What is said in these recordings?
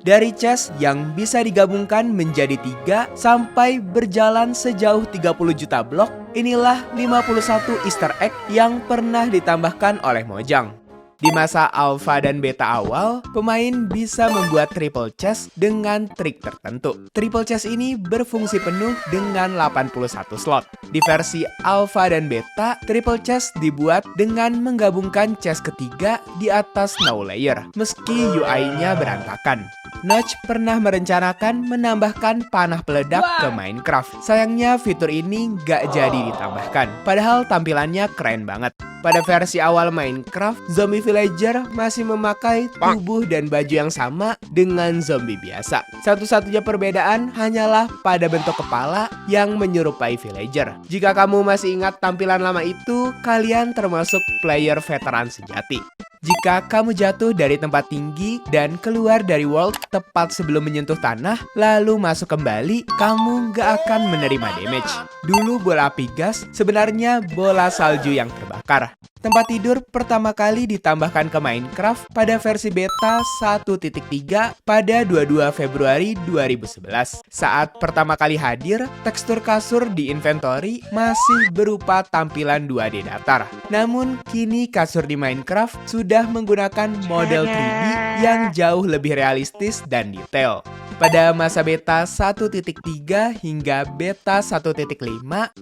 Dari chest yang bisa digabungkan menjadi 3 sampai berjalan sejauh 30 juta blok, inilah 51 Easter egg yang pernah ditambahkan oleh Mojang. Di masa alpha dan beta awal, pemain bisa membuat triple chest dengan trik tertentu. Triple chest ini berfungsi penuh dengan 81 slot. Di versi alpha dan beta, triple chest dibuat dengan menggabungkan chest ketiga di atas snow layer, meski UI-nya berantakan. Notch pernah merencanakan menambahkan panah peledak ke Minecraft. Sayangnya fitur ini nggak jadi ditambahkan, padahal tampilannya keren banget. Pada versi awal Minecraft, zombie villager masih memakai tubuh dan baju yang sama dengan zombie biasa. Satu-satunya perbedaan hanyalah pada bentuk kepala yang menyerupai villager. Jika kamu masih ingat tampilan lama itu, kalian termasuk player veteran sejati. Jika kamu jatuh dari tempat tinggi dan keluar dari world tepat sebelum menyentuh tanah, lalu masuk kembali, kamu nggak akan menerima damage. Dulu bola api gas sebenarnya bola salju yang terbakar. Tempat tidur pertama kali ditambahkan ke Minecraft pada versi beta 1.3 pada 22 Februari 2011. Saat pertama kali hadir, tekstur kasur di inventory masih berupa tampilan 2D datar. Namun, kini kasur di Minecraft sudah menggunakan model 3D yang jauh lebih realistis dan detail. Pada masa beta 1.3 hingga beta 1.5,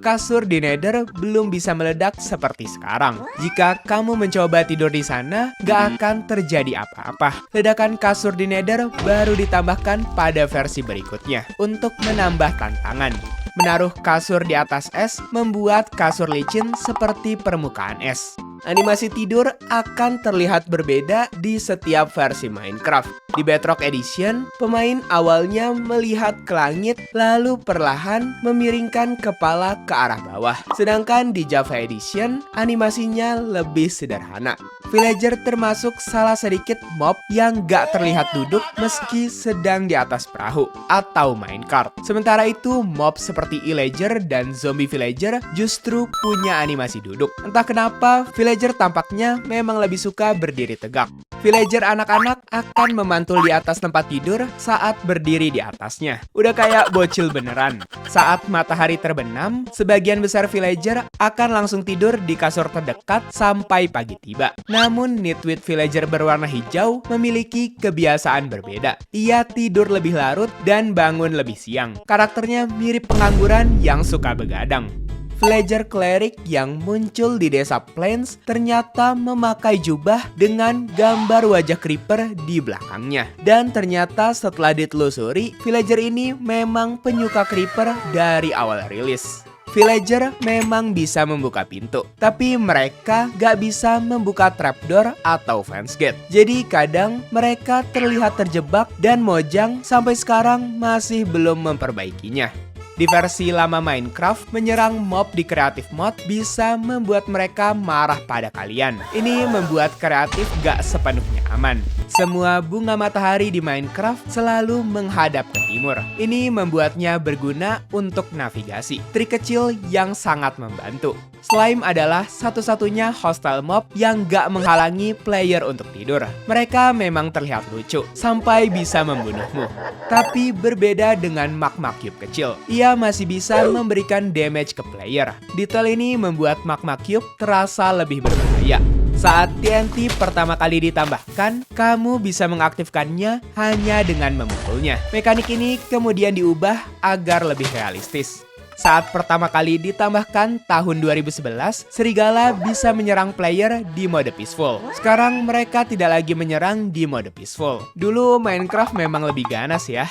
kasur di Nether belum bisa meledak seperti sekarang. Jika kamu mencoba tidur di sana, gak akan terjadi apa-apa. Ledakan kasur di Nether baru ditambahkan pada versi berikutnya untuk menambah tantangan. Menaruh kasur di atas es membuat kasur licin seperti permukaan es. Animasi tidur akan terlihat berbeda di setiap versi Minecraft. Di Bedrock Edition, pemain awalnya melihat ke langit lalu perlahan memiringkan kepala ke arah bawah. Sedangkan di Java Edition, animasinya lebih sederhana. Villager termasuk salah sedikit mob yang gak terlihat duduk meski sedang di atas perahu atau minecart. Sementara itu, mob seperti illager dan zombie villager justru punya animasi duduk. Entah kenapa, villager tampaknya memang lebih suka berdiri tegak. Villager anak-anak akan memantul di atas tempat tidur saat berdiri di atasnya. Udah kayak bocil beneran. Saat matahari terbenam, sebagian besar villager akan langsung tidur di kasur terdekat sampai pagi tiba. Namun, Nitwit villager berwarna hijau memiliki kebiasaan berbeda. Ia tidur lebih larut dan bangun lebih siang. Karakternya mirip pengangguran yang suka begadang. Villager cleric yang muncul di desa Plains ternyata memakai jubah dengan gambar wajah creeper di belakangnya. Dan ternyata setelah ditelusuri, villager ini memang penyuka creeper dari awal rilis. Villager memang bisa membuka pintu, tapi mereka gak bisa membuka trapdoor atau fence gate. Jadi kadang mereka terlihat terjebak dan Mojang sampai sekarang masih belum memperbaikinya. Di versi lama Minecraft, menyerang mob di kreatif mode bisa membuat mereka marah pada kalian. Ini membuat kreatif gak sepenuhnya aman. Semua bunga matahari di Minecraft selalu menghadap ke timur. Ini membuatnya berguna untuk navigasi. Trik kecil yang sangat membantu. Slime adalah satu-satunya hostile mob yang gak menghalangi player untuk tidur. Mereka memang terlihat lucu, sampai bisa membunuhmu. Tapi berbeda dengan magma cube kecil. Ia masih bisa memberikan damage ke player. Detail ini membuat magma cube terasa lebih berbahaya. Saat TNT pertama kali ditambahkan, kamu bisa mengaktifkannya hanya dengan memukulnya. Mekanik ini kemudian diubah agar lebih realistis. Saat pertama kali ditambahkan tahun 2011, serigala bisa menyerang player di mode peaceful. Sekarang mereka tidak lagi menyerang di mode peaceful. Dulu Minecraft memang lebih ganas ya.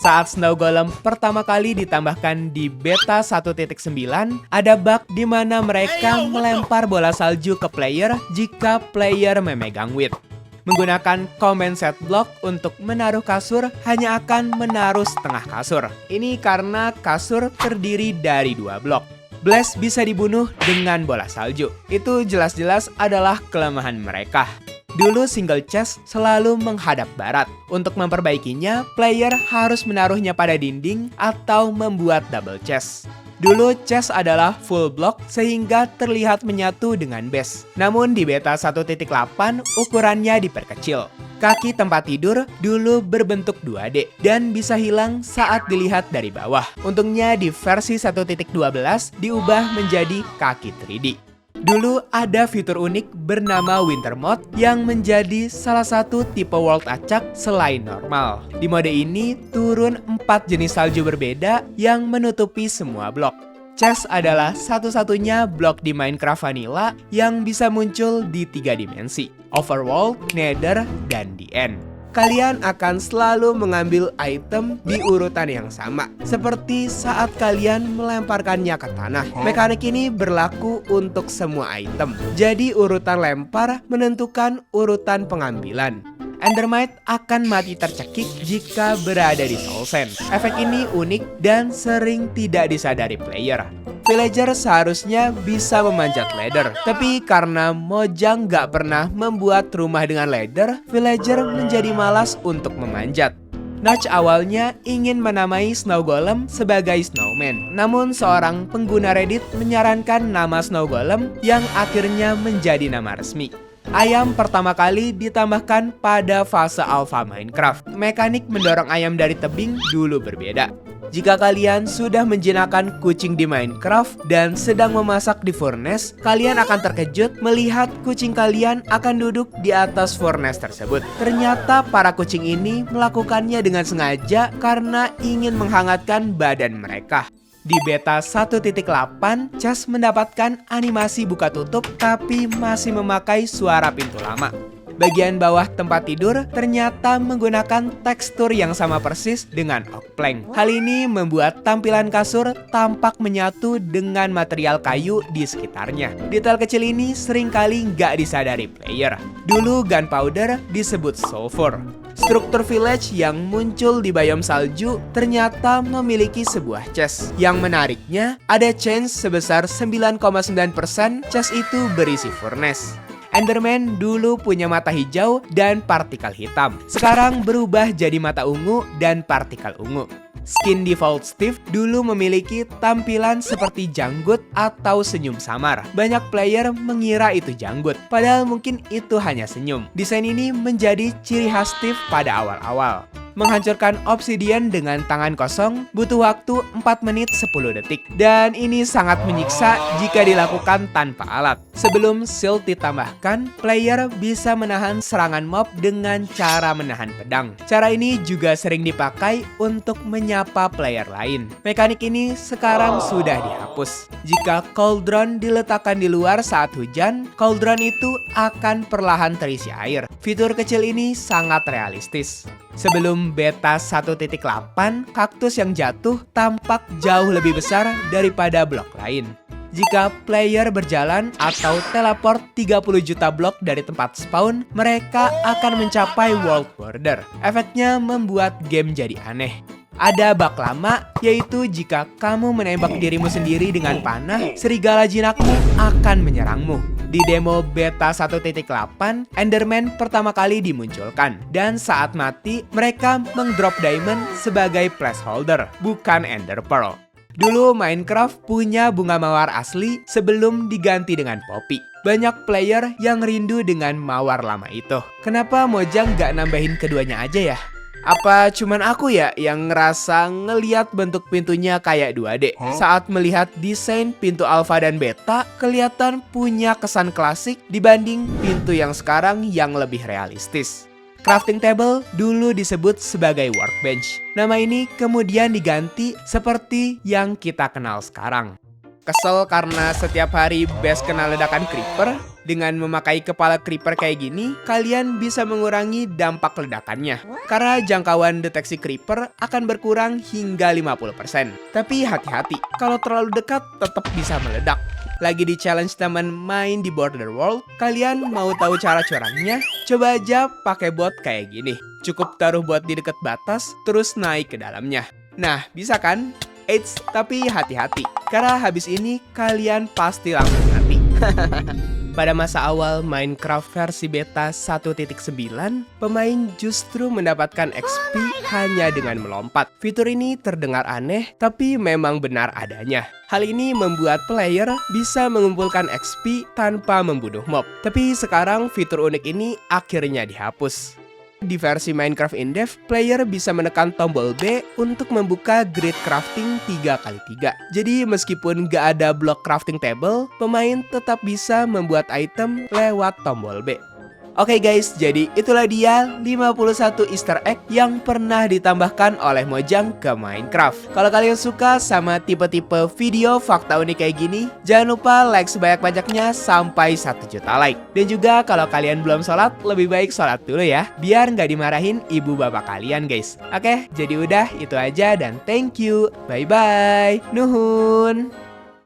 Saat Snow Golem pertama kali ditambahkan di beta 1.9, ada bug di mana mereka melempar bola salju ke player jika player memegang whip. Menggunakan command set block untuk menaruh kasur hanya akan menaruh setengah kasur. Ini karena kasur terdiri dari 2 blok. Blast bisa dibunuh dengan bola salju. Itu jelas-jelas adalah kelemahan mereka. Dulu single chest selalu menghadap barat. Untuk memperbaikinya, player harus menaruhnya pada dinding atau membuat double chest. Dulu chest adalah full block sehingga terlihat menyatu dengan base. Namun di beta 1.8 ukurannya diperkecil. Kaki tempat tidur dulu berbentuk 2D dan bisa hilang saat dilihat dari bawah. Untungnya di versi 1.12 diubah menjadi kaki 3D. Dulu ada fitur unik bernama Winter Mode yang menjadi salah satu tipe world acak selain normal. Di mode ini turun 4 jenis salju berbeda yang menutupi semua blok. Chest adalah satu-satunya blok di Minecraft Vanilla yang bisa muncul di 3 dimensi: Overworld, Nether, dan The End. Kalian akan selalu mengambil item di urutan yang sama, seperti saat kalian melemparkannya ke tanah. Mekanik ini berlaku untuk semua item, jadi urutan lempar menentukan urutan pengambilan. Endermite akan mati tercekik jika berada di Soul Sand. Efek ini unik dan sering tidak disadari player. Villager seharusnya bisa memanjat ladder, tapi karena Mojang nggak pernah membuat rumah dengan ladder, villager menjadi malas untuk memanjat. Notch awalnya ingin menamai Snow Golem sebagai Snowman, namun seorang pengguna Reddit menyarankan nama Snow Golem yang akhirnya menjadi nama resmi. Ayam pertama kali ditambahkan pada fase alpha Minecraft. Mekanik mendorong ayam dari tebing dulu berbeda. Jika kalian sudah menjinakkan kucing di Minecraft dan sedang memasak di furnace, kalian akan terkejut melihat kucing kalian akan duduk di atas furnace tersebut. Ternyata para kucing ini melakukannya dengan sengaja karena ingin menghangatkan badan mereka. Di beta 1.8, chest mendapatkan animasi buka tutup tapi masih memakai suara pintu lama. Bagian bawah tempat tidur ternyata menggunakan tekstur yang sama persis dengan oak plank. Hal ini membuat tampilan kasur tampak menyatu dengan material kayu di sekitarnya. Detail kecil ini seringkali nggak disadari player. Dulu gunpowder disebut sulfur. Struktur village yang muncul di biome salju ternyata memiliki sebuah chest. Yang menariknya, ada chance sebesar 9,9% chest itu berisi furnace. Enderman dulu punya mata hijau dan partikel hitam. Sekarang berubah jadi mata ungu dan partikel ungu. Skin default Steve dulu memiliki tampilan seperti janggut atau senyum samar. Banyak player mengira itu janggut, padahal mungkin itu hanya senyum. Desain ini menjadi ciri khas Steve pada awal-awal. Menghancurkan obsidian dengan tangan kosong butuh waktu 4 menit 10 detik. Dan ini sangat menyiksa jika dilakukan tanpa alat. Sebelum shield ditambahkan, player bisa menahan serangan mob dengan cara menahan pedang. Cara ini juga sering dipakai untuk menyapa player lain. Mekanik ini sekarang sudah dihapus. Jika cauldron diletakkan di luar saat hujan, cauldron itu akan perlahan terisi air. Fitur kecil ini sangat realistis. Sebelum beta 1.8, kaktus yang jatuh tampak jauh lebih besar daripada blok lain. Jika player berjalan atau teleport 30 juta blok dari tempat spawn, mereka akan mencapai world border. Efeknya membuat game jadi aneh. Ada bug lama, yaitu jika kamu menembak dirimu sendiri dengan panah, serigala jinakmu akan menyerangmu. Di demo beta 1.8, Enderman pertama kali dimunculkan. Dan saat mati, mereka mengdrop diamond sebagai placeholder, bukan ender pearl. Dulu Minecraft punya bunga mawar asli sebelum diganti dengan poppy. Banyak player yang rindu dengan mawar lama itu. Kenapa Mojang gak nambahin keduanya aja ya? Apa cuman aku ya yang ngerasa ngeliat bentuk pintunya kayak 2D? Saat melihat desain pintu alpha dan beta, kelihatan punya kesan klasik dibanding pintu yang sekarang yang lebih realistis. Crafting table dulu disebut sebagai workbench. Nama ini kemudian diganti seperti yang kita kenal sekarang. Kesel karena setiap hari base kena ledakan creeper? Dengan memakai kepala creeper kayak gini, kalian bisa mengurangi dampak ledakannya. Karena jangkauan deteksi creeper akan berkurang hingga 50%. Tapi hati-hati, kalau terlalu dekat tetap bisa meledak. Lagi di challenge teman main di Border World, kalian mau tahu cara curangnya? Coba aja pakai bot kayak gini. Cukup taruh bot di dekat batas, terus naik ke dalamnya. Nah, bisa kan? Eits, tapi hati-hati, karena habis ini kalian pasti langsung mati. Pada masa awal Minecraft versi beta 1.9, pemain justru mendapatkan XP hanya dengan melompat. Fitur ini terdengar aneh, tapi memang benar adanya. Hal ini membuat player bisa mengumpulkan XP tanpa membunuh mob. Tapi sekarang fitur unik ini akhirnya dihapus. Di versi Minecraft in-depth, player bisa menekan tombol B untuk membuka grid crafting 3x3. Jadi meskipun gak ada blok crafting table, pemain tetap bisa membuat item lewat tombol B. Oke guys, jadi itulah dia 51 easter egg yang pernah ditambahkan oleh Mojang ke Minecraft. Kalau kalian suka sama tipe-tipe video fakta unik kayak gini, jangan lupa like sebanyak-banyaknya sampai 1 juta like. Dan juga kalau kalian belum sholat, lebih baik sholat dulu ya, biar nggak dimarahin ibu bapak kalian guys. Oke, jadi udah itu aja dan thank you. Bye-bye. Nuhun.